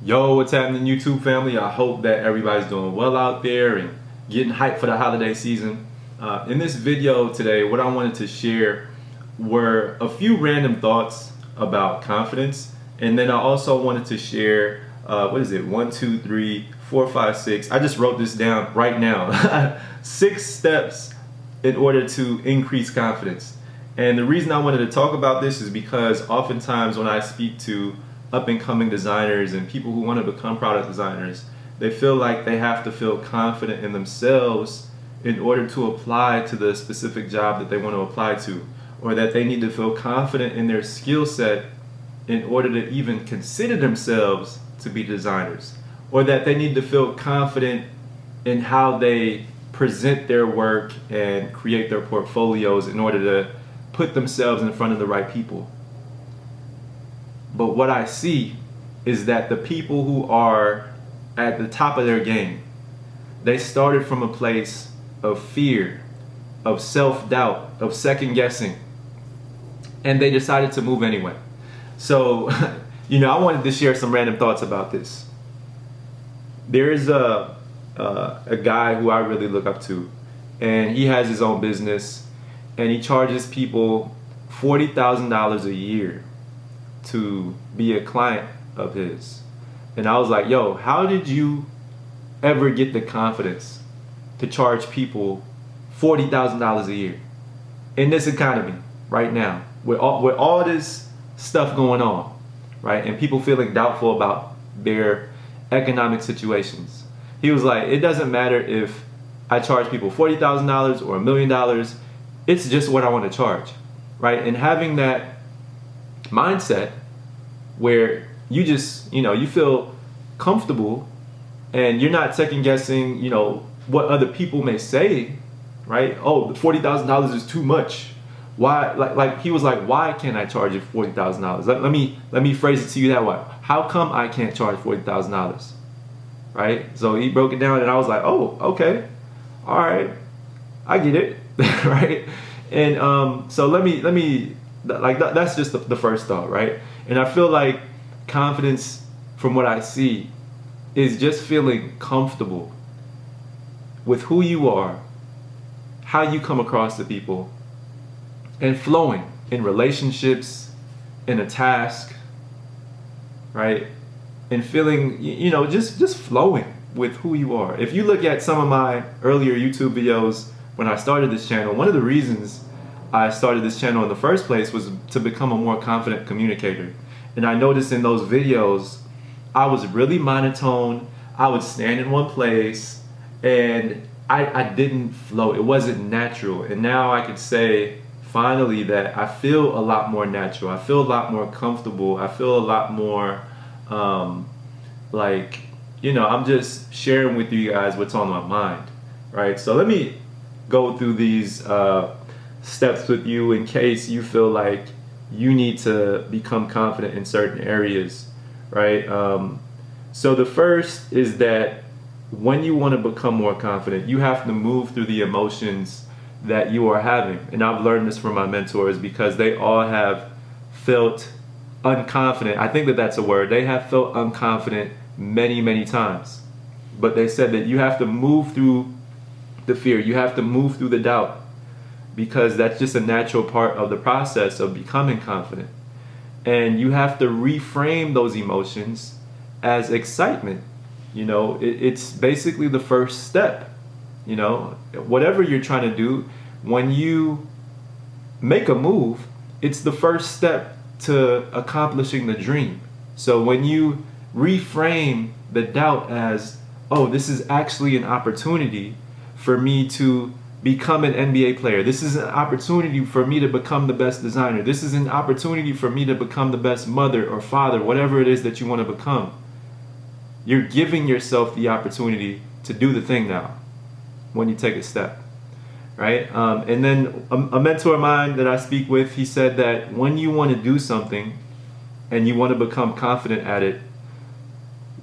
Yo, what's happening, YouTube family? I hope that everybody's doing well out there and getting hyped for the holiday season. In this video today, what I wanted to share were a few random thoughts about confidence, and then I also wanted to share, what is it, 1, 2, 3, 4, 5, 6. I just wrote this down right now. 6 steps in order to increase confidence. And the reason I wanted to talk about this is because oftentimes when I speak to up-and-coming designers and people who want to become product designers, they feel like they have to feel confident in themselves in order to apply to the specific job that they want to apply to, or that they need to feel confident in their skill set in order to even consider themselves to be designers, or that they need to feel confident in how they present their work and create their portfolios in order to put themselves in front of the right people. But what I see is that the people who are at the top of their game, they started from a place of fear, of self-doubt, of second guessing, and they decided to move anyway. So, I wanted to share some random thoughts about this. There is a guy who I really look up to, and he has his own business, and he charges people $40,000 a year to be a client of his. And I was like, yo, how did you ever get the confidence to charge people $40,000 a year in this economy right now with all this stuff going on, right? And people feeling doubtful about their economic situations. He was like, it doesn't matter if I charge people $40,000 or $1 million, it's just what I want to charge, right? And having that mindset where you just, you feel comfortable and you're not second guessing, what other people may say, right? Oh, the $40,000 is too much. Why? Like he was like, why can't I charge you $40,000? Let me phrase it to you that way. How come I can't charge $40,000? Right? So he broke it down, and I was like, oh, okay, all right, I get it, right? And so let me like that's just the first thought, right? And I feel like confidence, from what I see, is just feeling comfortable with who you are, how you come across to people, and flowing in relationships, in a task, right? And feeling, just flowing with who you are. If you look at some of my earlier YouTube videos when I started this channel, one of the reasons I started this channel in the first place was to become a more confident communicator. And I noticed in those videos, I was really monotone. I would stand in one place and I didn't flow. It wasn't natural. And now I could say finally that I feel a lot more natural. I feel a lot more comfortable. I feel a lot more I'm just sharing with you guys what's on my mind, right? So let me go through these steps with you in case you feel like you need to become confident in certain areas, right? So the first is that when you want to become more confident, you have to move through the emotions that you are having. And I've learned this from my mentors because they all have felt unconfident. I think that that's a word. They have felt unconfident many, many times. But they said that you have to move through the fear. You have to move through the doubt, because that's just a natural part of the process of becoming confident. And you have to reframe those emotions as excitement. It's basically the first step. Whatever you're trying to do, when you make a move, it's the first step to accomplishing the dream. So when you reframe the doubt as, oh, this is actually an opportunity for me to become an NBA player. This is an opportunity for me to become the best designer. This is an opportunity for me to become the best mother or father, whatever it is that you want to become. You're giving yourself the opportunity to do the thing now when you take a step, right? And then a mentor of mine that I speak with, he said that when you want to do something and you want to become confident at it,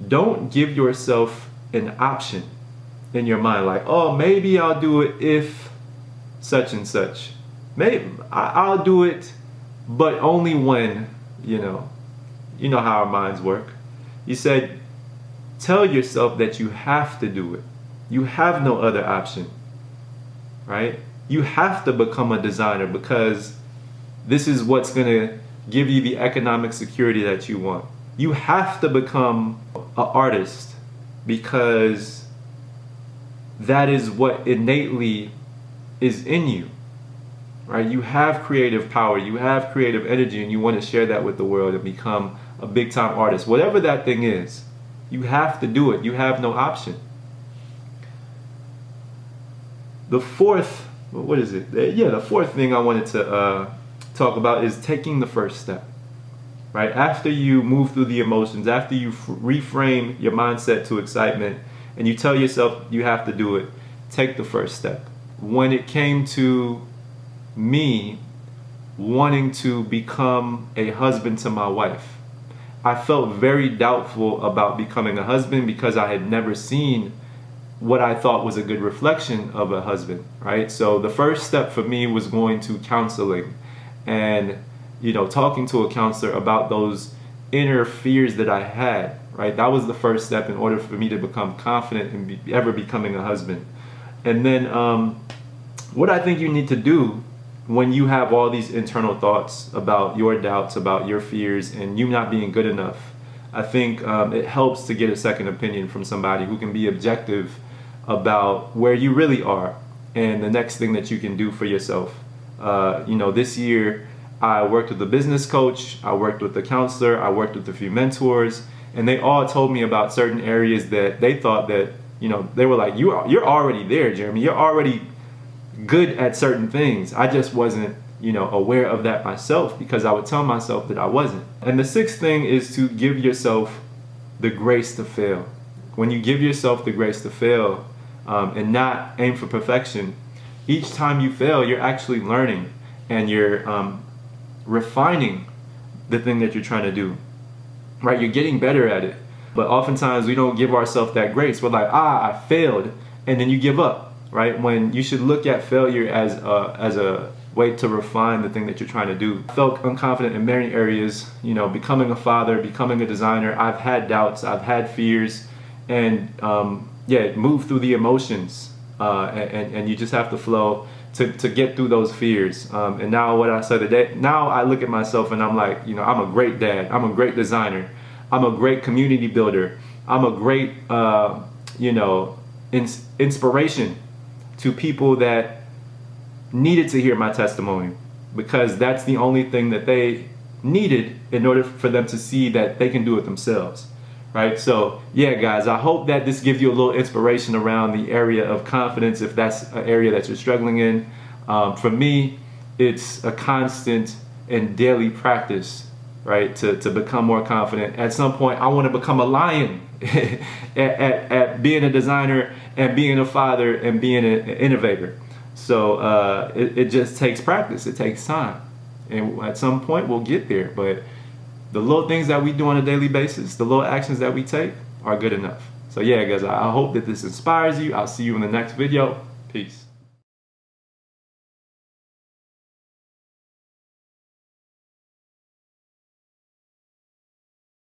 don't give yourself an option in your mind, like, oh, maybe I'll do it if such and such. Maybe I'll do it, but only when, you know how our minds work. He said tell yourself that you have to do it. You have no other option, right? You have to become a designer because this is what's going to give you the economic security that you want. You have to become an artist because that is what innately is in you, right? You have creative power, you have creative energy, and you want to share that with the world and become a big time artist. Whatever that thing is, you have to do it. You have no option. The fourth, what is it? Yeah, the fourth thing I wanted to talk about is taking the first step, right? After you move through the emotions, after you reframe your mindset to excitement and you tell yourself you have to do it, take the first step. When it came to me wanting to become a husband to my wife, I felt very doubtful about becoming a husband because I had never seen what I thought was a good reflection of a husband, right? So the first step for me was going to counseling and, talking to a counselor about those inner fears that I had, right? That was the first step in order for me to become confident in ever becoming a husband. And then what I think you need to do when you have all these internal thoughts about your doubts, about your fears, and you not being good enough, I think it helps to get a second opinion from somebody who can be objective about where you really are and the next thing that you can do for yourself. This year I worked with a business coach, I worked with a counselor, I worked with a few mentors, and they all told me about certain areas that they thought that, they were like, you're already there, Jeremy. You're already good at certain things. I just wasn't, aware of that myself because I would tell myself that I wasn't. And the sixth thing is to give yourself the grace to fail. When you give yourself the grace to fail and not aim for perfection, each time you fail, you're actually learning and you're refining the thing that you're trying to do, right? You're getting better at it. But oftentimes we don't give ourselves that grace. We're like, I failed, and then you give up, right? When you should look at failure as a way to refine the thing that you're trying to do. I felt unconfident in many areas, becoming a father, becoming a designer. I've had doubts, I've had fears, and move through the emotions, and you just have to flow to get through those fears. And now what I said today, now I look at myself and I'm like, I'm a great dad, I'm a great designer, I'm a great community builder, I'm a great, inspiration to people that needed to hear my testimony, because that's the only thing that they needed in order for them to see that they can do it themselves, right? So yeah, guys, I hope that this gives you a little inspiration around the area of confidence if that's an area that you're struggling in. For me, it's a constant and daily practice, right, to become more confident. At some point, I want to become a lion at being a designer and being a father and being an innovator. So it just takes practice. It takes time. And at some point, we'll get there. But the little things that we do on a daily basis, the little actions that we take are good enough. So yeah, guys, I hope that this inspires you. I'll see you in the next video. Peace.